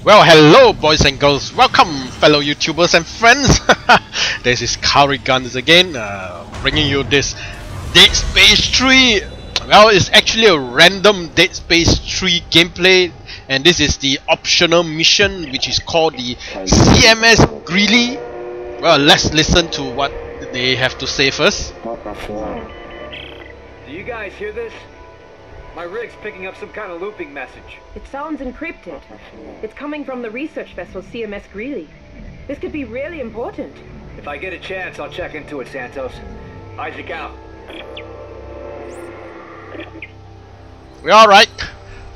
Well, hello boys and girls, welcome fellow YouTubers and friends. This is Curry Guns again, bringing you this Dead Space 3. Well, it's actually a random Dead Space 3 gameplay, and this is the optional mission which is called the CMS Greely. Well, let's listen to what they have to say first. Do you guys hear this? My rig's picking up some kind of looping message. It sounds encrypted. It's coming from the research vessel CMS Greely. This could be really important. If I get a chance, I'll check into it, Santos. Isaac out. We're alright.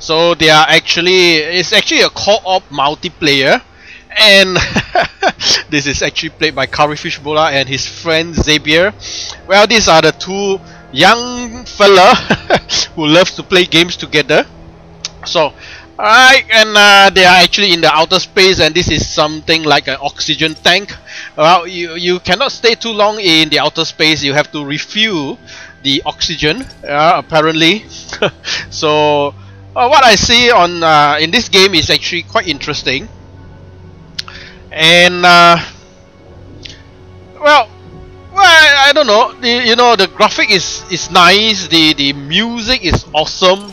So they are it's actually a co-op multiplayer, and this is actually played by Curryfishballa and his friend Zaybier. Well, these are the two young fella who loves to play games together. So alright, and they are actually in the outer space, and this is something like an oxygen tank. Well, you cannot stay too long in the outer space. You have to refuel the oxygen, apparently. So what I see on in this game is actually quite interesting, and well, I don't know. The graphic is nice. The music is awesome.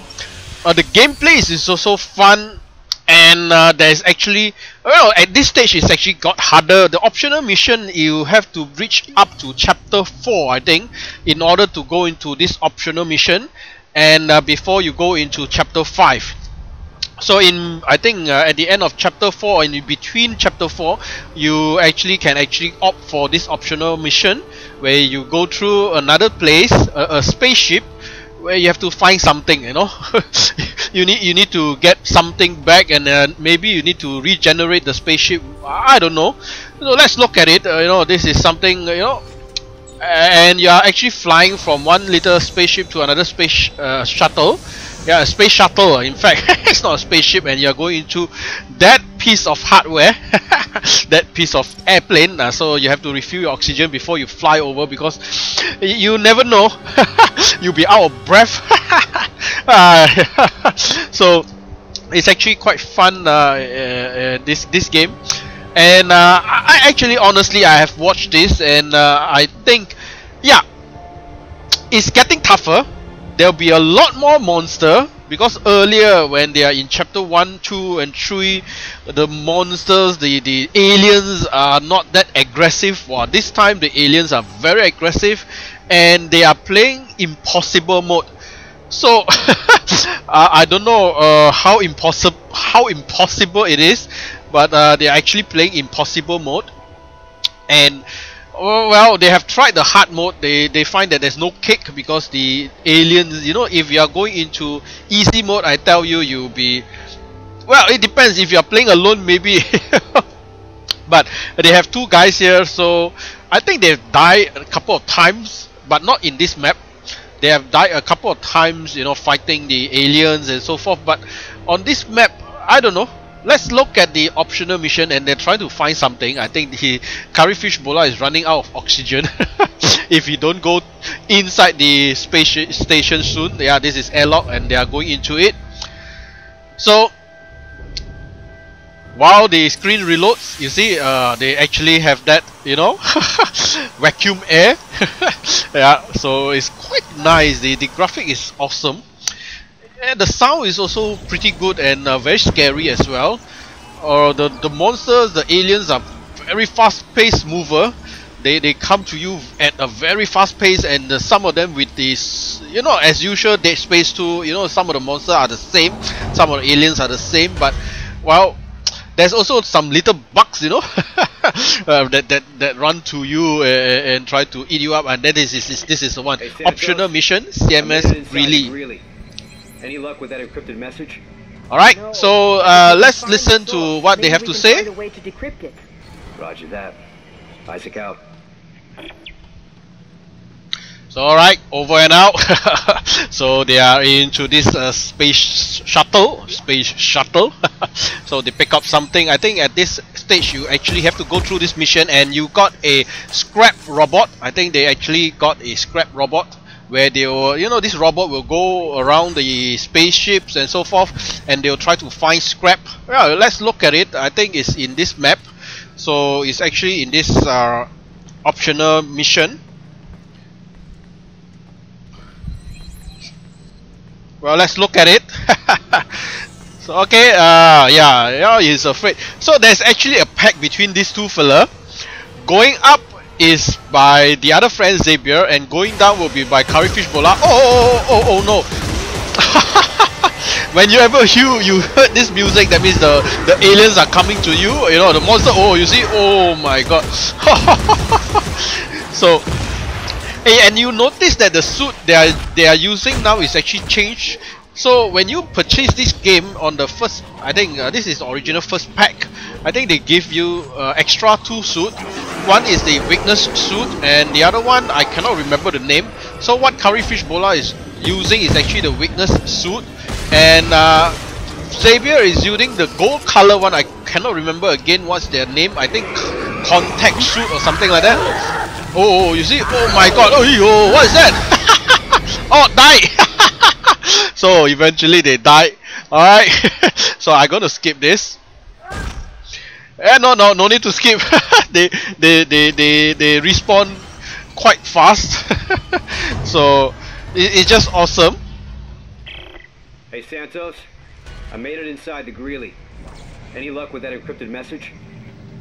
The gameplay is also fun, and there's actually, well, at this stage it's actually got harder. The optional mission, you have to reach up to chapter 4, I think, in order to go into this optional mission, and before you go into chapter 5. So I think at the end of chapter 4 and in between chapter 4, you can opt for this optional mission where you go through another place, a spaceship, where you have to find something, you need to get something back, and maybe you need to regenerate the spaceship. I don't know. So let's look at it. This is something, and you are actually flying from one little spaceship to another space shuttle. Yeah, a space shuttle. In fact, it's not a spaceship, and you're going into that piece of hardware, that piece of airplane. So you have to refuel your oxygen before you fly over, because you never know, you'll be out of breath. So it's actually quite fun, this game. And I actually, honestly, I have watched this, and I think, yeah, it's getting tougher. There'll be a lot more monster, because earlier when they are in chapter 1, 2 and 3, the monsters, the aliens are not that aggressive. Well, this time the aliens are very aggressive, and they are playing impossible mode. So I don't know how impossible it is, but they are actually playing impossible mode. And well, they have tried the hard mode. They find that there's no kick, because the aliens, if you are going into easy mode, I tell you, you'll be, well, it depends. If you are playing alone, maybe. But they have two guys here, so I think they've died a couple of times, but not in this map. They have died a couple of times, fighting the aliens and so forth. But on this map, I don't know. Let's look at the optional mission, and they're trying to find something. I think Curryfishballa is running out of oxygen. If you don't go inside the space station soon. Yeah, this is airlock, and they are going into it. So while the screen reloads, you see, they actually have that, vacuum air. Yeah, so it's quite nice. The graphic is awesome. And the sound is also pretty good, and very scary as well. The monsters, the aliens, are very fast-paced mover. They come to you at a very fast pace, and some of them with this, as usual, Dead Space 2, some of the monsters are the same, some of the aliens are the same, but, well, there's also some little bugs, that run to you and try to eat you up, and then this is the one. Hey, optional mission, CMS Greely. Any luck with that encrypted message? Alright, so let's listen to what they have to say. Find a way to decrypt it. Roger that. Isaac out. So alright, over and out. So they are into this space shuttle. So they pick up something. I think at this stage you actually have to go through this mission, and you got a scrap robot. I think they actually got a scrap robot where they will, you know, this robot will go around the spaceships and so forth, and they'll try to find scrap. Well, let's look at it. I think it's in this map, so it's actually in this optional mission. Well, let's look at it. So okay, yeah, he's afraid. So there's actually a pact between these two fella. Going up is by the other friend Zaybier, and going down will be by Curryfishballa. Oh no! When you heard this music, that means the aliens are coming to you. You know, the monster. Oh, you see? Oh my god! So, hey, and you notice that the suit they are using now is actually changed. So when you purchase this game on the first, I think this is the original first pack, I think they give you extra 2 suit. One is the weakness suit, and the other one I cannot remember the name. So what Curryfishballa is using is actually the weakness suit, and Zaybier is using the gold color one. I cannot remember again what's their name. I think contact suit or something like that. Oh, you see? Oh my god! Oh, what is that? Oh, die! So eventually they died. Alright. So I'm gonna skip this. No need to skip. they respawn quite fast. So it's just awesome. Hey Santos, I made it inside the Greely. Any luck with that encrypted message?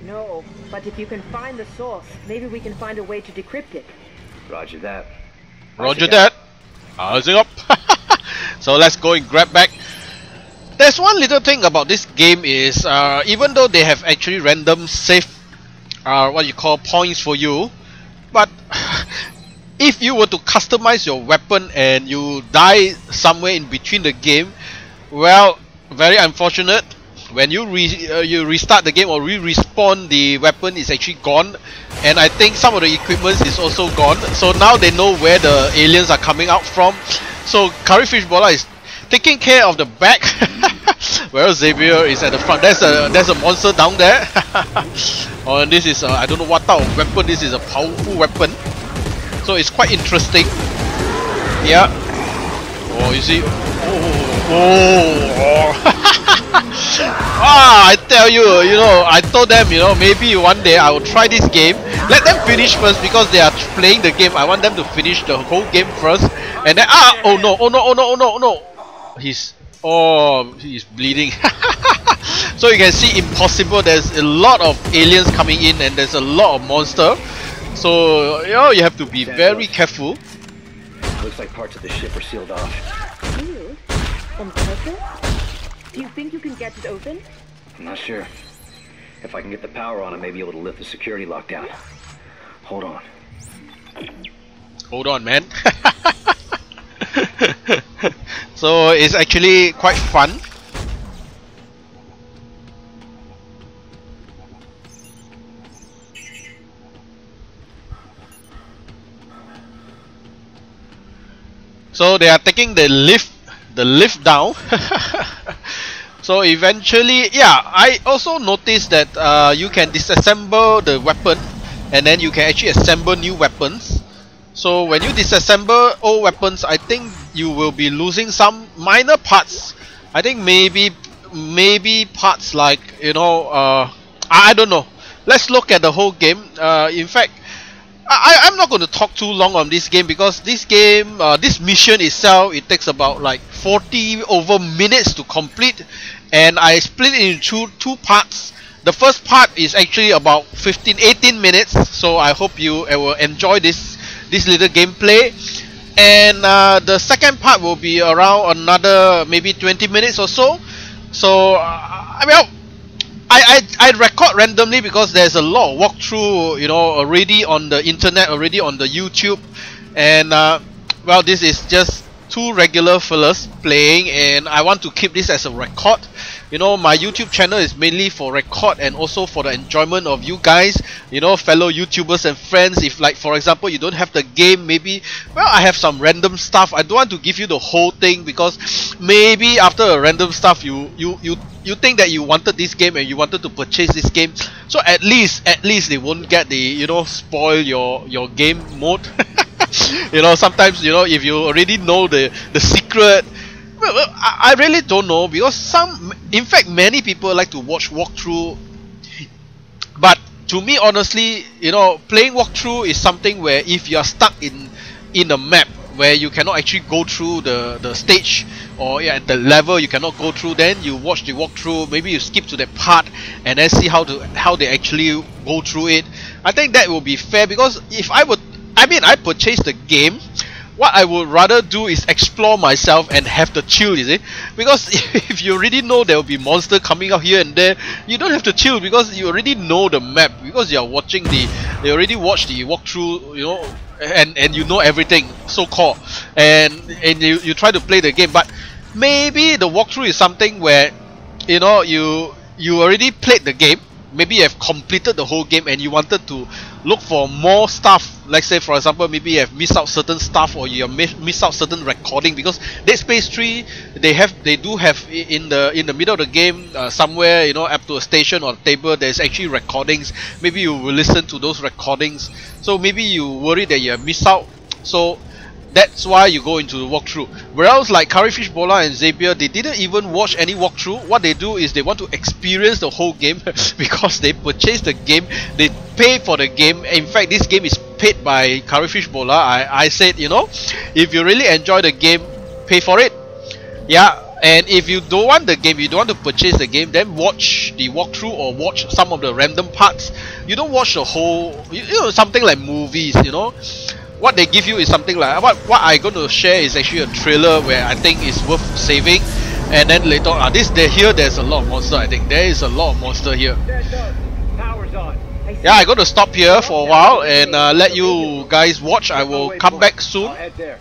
No, but if you can find the source, maybe we can find a way to decrypt it. Roger that. Roger that. Housing up. So let's go and grab back. There's one little thing about this game is even though they have actually random save what you call points for you, but if you were to customize your weapon and you die somewhere in between the game, well, very unfortunate. When you restart the game or respawn, the weapon is actually gone, and I think some of the equipment is also gone. So now they know where the aliens are coming out from. So Curryfishballa is taking care of the back, whereas Zaybier is at the front. There's a monster down there. Oh, and this is I don't know what type of weapon. This is a powerful weapon, so it's quite interesting. Yeah. Oh, you see. I tell you, you know, I told them, you know, maybe one day I will try this game. Let them finish first because they are playing the game. I want them to finish the whole game first, and then oh no, he's bleeding. So you can see impossible. There's a lot of aliens coming in, and there's a lot of monster. So you know, you have to be very careful. Looks like parts of the ship are sealed off. Sealed? On purpose? Do you think you can get it open? I'm not sure. If I can get the power on, I may be able to lift the security lockdown. Hold on. Hold on, man. So it's actually quite fun. So they are taking the lift down. So eventually, yeah, I also noticed that you can disassemble the weapon, and then you can actually assemble new weapons. So when you disassemble old weapons, I think you will be losing some minor parts. I think maybe parts like, you know, I don't know. Let's look at the whole game. In fact, I'm not going to talk too long on this game, because this game, this mission itself, it takes about like 40 over minutes to complete, and I split it into two parts. The first part is actually about 15-18 minutes, so I hope you will enjoy this little gameplay. And the second part will be around another maybe 20 minutes or so. So I mean, I record randomly because there's a lot of walkthrough, you know, already on the internet, already on the YouTube, and well, this is just two regular fellas playing, and I want to keep this as a record. You know, my YouTube channel is mainly for record and also for the enjoyment of you guys, you know, fellow YouTubers and friends. If, like, for example, you don't have the game, maybe, well, I have some random stuff. I don't want to give you the whole thing, because maybe after a random stuff you think that you wanted this game and you wanted to purchase this game, so at least they won't get the, you know, spoil your game mode. You know, sometimes, you know, if you already know the secret, well, I really don't know, because in fact, many people like to watch walkthrough. But to me, honestly, you know, playing walkthrough is something where if you are stuck in a map where you cannot actually go through the stage, or yeah, the level you cannot go through, then you watch the walkthrough. Maybe you skip to that part and then see how they actually go through it. I think that will be fair, because if I purchased the game, what I would rather do is explore myself and have the chill, you see. Because if you already know there will be monster coming out here and there, you don't have to chill, because you already know the map, because you are watching you already watched the walkthrough, you know, and you know everything, so called, and you try to play the game. But maybe the walkthrough is something where, you know, you already played the game, maybe you have completed the whole game and you wanted to look for more stuff. Like, say for example, maybe you have missed out certain stuff, or you have missed out certain recording, because Dead Space 3, they do have in the middle of the game, somewhere, you know, up to a station or a table, there's actually recordings. Maybe you will listen to those recordings, so maybe you worry that you have missed out, so that's why you go into the walkthrough. Whereas like Curryfishballa and Zaybier, they didn't even watch any walkthrough. What they do is they want to experience the whole game because they purchased the game, they pay for the game. In fact, this game is paid by Curryfishballa. I said, you know, if you really enjoy the game, pay for it. Yeah, and if you don't want the game, you don't want to purchase the game, then watch the walkthrough or watch some of the random parts. You don't watch the whole, you know, something like movies, you know. What they give you is something like what I'm going to share is actually a trailer where I think is worth saving, and then later on, there's a lot of monster. I think there is a lot of monster here. Power's on. Yeah, I'm going to stop here for a while and let you guys watch. I will come back soon. I'll head there.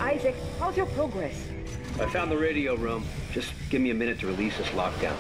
Isaac, how's your progress? I found the radio room. Just give me a minute to release this lockdown.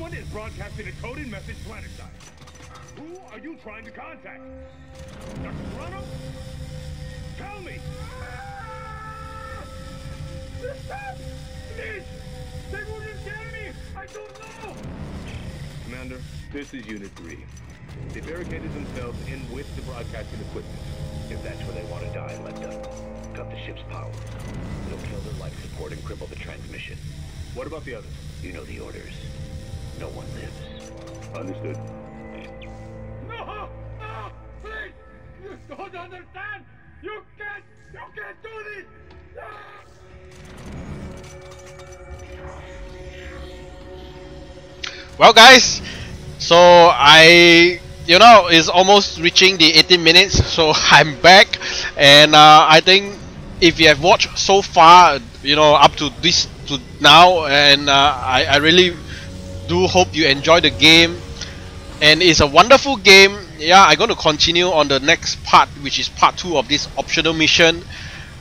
Someone is broadcasting a coded message planetside. Who are you trying to contact? Dr. Toronto? Tell me! Stop! Please! They wouldn't tell me! I don't know! Commander, this is Unit 3. They barricaded themselves in with the broadcasting equipment. If that's where they want to die, let them. Cut the ship's power. It'll kill their life support and cripple the transmission. What about the others? You know the orders. No one lives. Understood. No! No! Please! You don't understand! You can't do this! No! Well, guys, so it's almost reaching the 18 minutes, so I'm back, and I think if you have watched so far, up to now, and I really do hope you enjoy the game, and it's a wonderful game. Yeah, I'm going to continue on the next part, which is part 2 of this optional mission.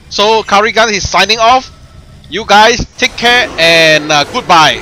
So Currygun is signing off. You guys take care, and goodbye.